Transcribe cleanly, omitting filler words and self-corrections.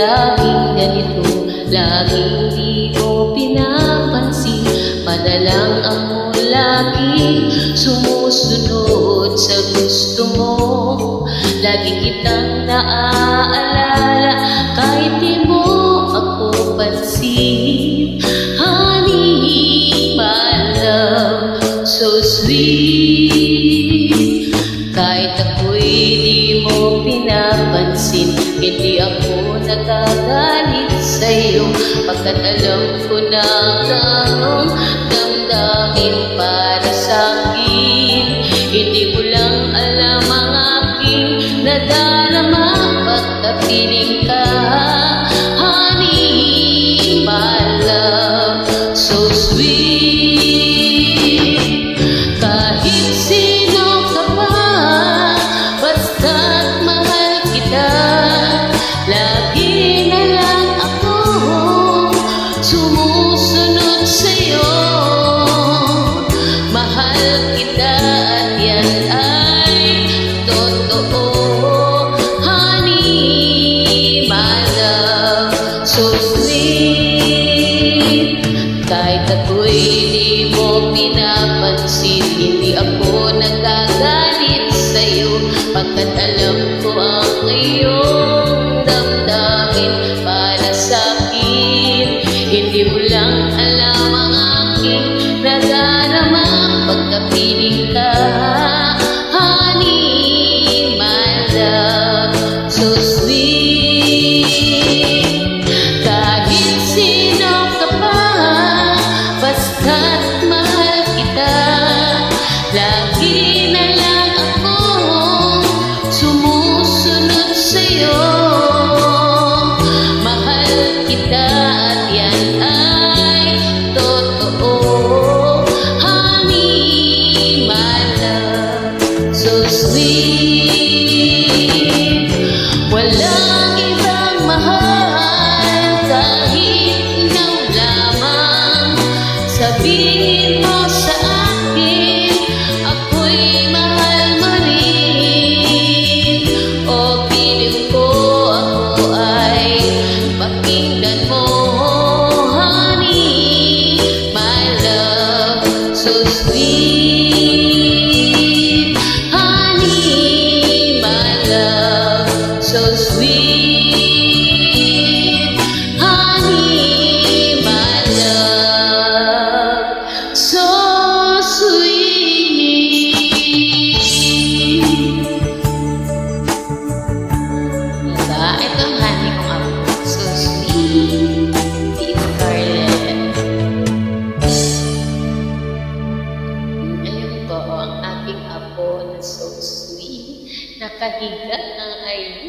laging ganito, laging di mo pinapansin. Madalang ako laging sumusunod sa gusto mo. Lagi kitang naaalala kahit di mo ako pansin. Honey, my love, so sweet. Kahit ako'y di mo pinapansin, hindi ako nagagalit sa'yo, pagkat alam ko na ang damdamin para sa'kin. Hindi ko lang alam ang aking nadarama pagkapiling ka. Honey, my love, so sweet. Kahit sino ka pa, basta't mahal kita, lagi na lang ako sumusunod sa'yo. Mahal kita at yan ay totoo. Honey, my love, so sweet. Kahit ako'y di mo pinapansin, hindi ako nagagalit sa'yo, pagkat alam ko ang iyong damdamin para sa'kin. Hindi mo lang alam ang aking nadarama pagkapiling ka. Honey, my love, so sweet. Kahit sino ka pa, basta't mahal kita, lagi na lang ako sumusunod sa'yo. Mahal kita at yan ay totoo. Honey, my love, so sweet. Walang ibang mahal kahit ikaw lamang. Sabihin mo sa akin, ako'y mahal mo rin. O piling ko ako ay pakinggan mo. Honey, my love, so sweet. Honey, my love, so sweet. Honey, my love, so sweet. Diba? Ito ang honey kong apo. So sweet. Tito Scarlett. Ayun po ang aking apo na so sweet. Nakahiga ng ayun.